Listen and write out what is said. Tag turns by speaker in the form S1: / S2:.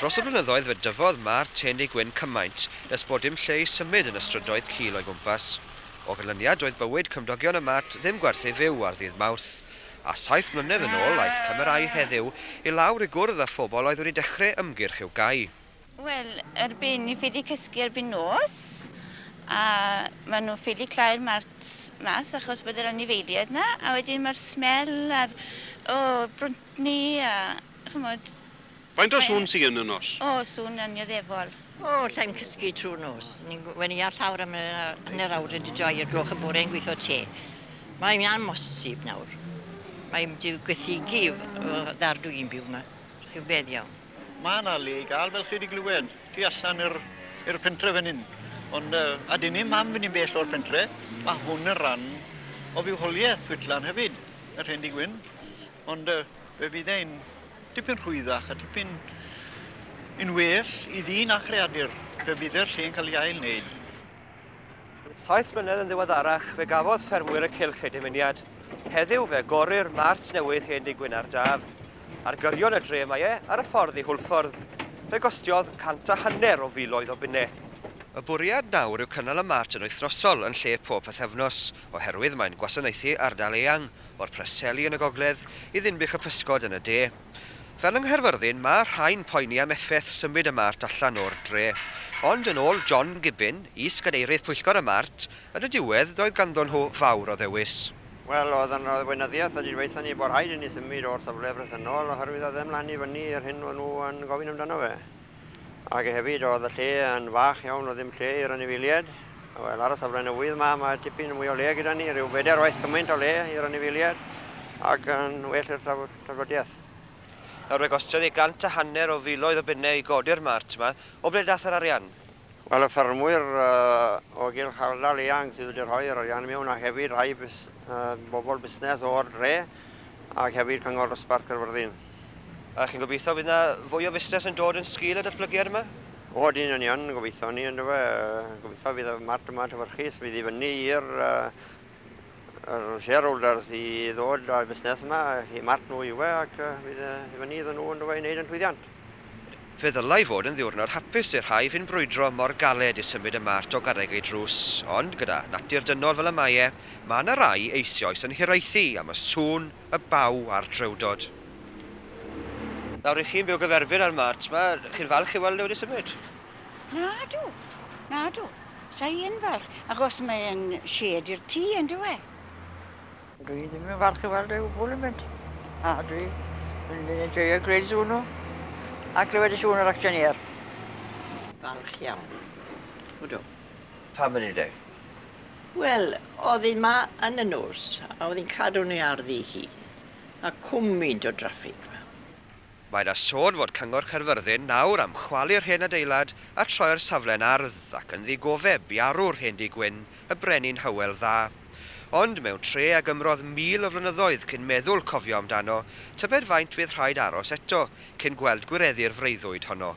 S1: Dros y blynyddoedd fe dyfodd Mart Hendy-gwyn cymaint nes bod dim lle i symud yn y strydoedd cul o'i gwmpas. O ganlyniad doedd bywyd cymdogion y Mart ddim gwerth ei fyw ar ddydd Mawrth. A 7 mlynedd yn ôl aeth Cymru Heddiw i lawr i gwrdd â phobl oedd wedi dechrau ymgyrch i'w gau.
S2: Wel, erbyn i ffili cysgu erbyn nos, a maen nhw ffili clau'r Mart mas achos bod yr anifeiliaid yna, a wedyn mae'r smell a'r brwntni a chymod.
S3: Faint o sŵn sy'n yn y nos?
S2: Sŵn anioddefol.
S4: Lla'n cysgu trwy nos. When i ar llawr am yr awr wedi joi'r gloch y bore yn gweithio te. Mae'n amosib nawr. Mae'n gweithygu ddar dwi'n byw yma. Rhywbeth iawn.
S5: Mae yna le i gael fel chi wedi glywed. Ti allan i'r pentre fan hyn. Ond a dyn ni mam fynd i'n bell o'r pentre. Mae hwn yn rhan o fywholiaeth Whitland hefyd, yr Hendy-gwyn. Ond fe fydd e'n dipyn rhwyddach a dipyn yn well i ddyn a chreadur. Fe fydd e'r lle'n cael ei ail-wneud.
S1: 7 mlynedd yn ddiweddarach, fe gafodd ffermwyr y cylch eu dymuniad. Heddiw fe agori'r Mart newydd Hendy-gwyn ar daf. Ar gyrion y dre mae ar y ffordd i Hwlffordd. Fe gostiodd 150 o filoedd o bunnau. Y bwriad nawr yw cynnal y Mart yn wythnosol yn lle pob pythefnos, oherwydd mae'n gwasanaethu ardal eang, o'r Preseli yn y gogledd i ddinbych y pysgod yn y de. Fel yng Nghaerfyrddin, mae rhain poeni am effaith symud y Mart allan o'r dre. Ond yn ôl John Gibbon, is-gadeirydd pwyllgor y Mart, yn y diwedd doedd ganddon nhw fawr o ddewis.
S6: Wel, oedd yn weinyddiaeth wedi dweud ni bod rhaid i ni symud o'r safle bresennol oherwydd oedd ddim lan i fyny i'r hyn o'n nhw yn gofyn amdano fe. Ac hefyd oedd y lle yn fach iawn, oedd ddim lle i'r anifeiliaid. Wel, ar y safle newydd mae tipyn mwy o le gyda ni, rhyw 4 waith cymaint o le i'r anifeiliaid ac yn well i'r trafodiaeth.
S1: Nawr fe gostiodd 150 o filoedd o bunnau i godi'r Mart yma. O ble dath yr arian?
S6: Wel, y ffermwyr o gylch ardal eang sydd wedi rhoi'r arian mewn a hefyd rhai bobl busnes o'r dre ac hefyd cyngor dosbarth Caerfyrddin.
S1: A chi'n gobeithio bydd yna fwy o busnes yn dod yn sgil y datblygiad yma?
S6: O, dyn yn iawn, gobeithio ni yn dweud. Gobeithio bydd y Mart yma tyfyrchus, bydd i fyny i'r shareholders i ddod o'r busnes yma, i Mart nhw i we ac bydd i fyny iddyn nhw yn dweud i wneud yn llwyddiant.
S1: Fe ddylai fod yn ddiwrnod hapus i'r rhai fy'n brwydro mor galed i symud y Mart o garreg ei drws, ond gyda natur dynol fel y mae yna rai eisoes yn hiraethu am y sŵn, y baw a'r drewdod. Nawr i chi'n byw gyferbyn ar Mart yma, chi'n falch i weld wedi symud?
S2: Nadw. Sa'n falch, achos mae'n shed i'r tŷ yn dwi.
S4: Dwi ddim yn falch i weld ei wbl yn mynd. A dwi'n joio gwneud sŵn nhw. A clywed y sŵn yr acsionier. Falch iawn. Wdo.
S1: Pam yn ei deg?
S4: Wel, oedd hi ma yn y nos, a oedd hi'n cadw ni ar ddi hi. A cwmynt o draffig.
S1: Mae yna sôn fod Cyngor Caerfyrddin nawr am chwalu'r hen adeilad a troi'r safle'n ardd ac yn ddigofeb i arwr Hendy-gwyn, y brenin hywel dda. Ond mewn tre a gymrodd 1000 o flynyddoedd cyn meddwl cofio amdano, tybed faint fydd rhaid aros eto cyn gweld gwireddu'r freuddwyd honno.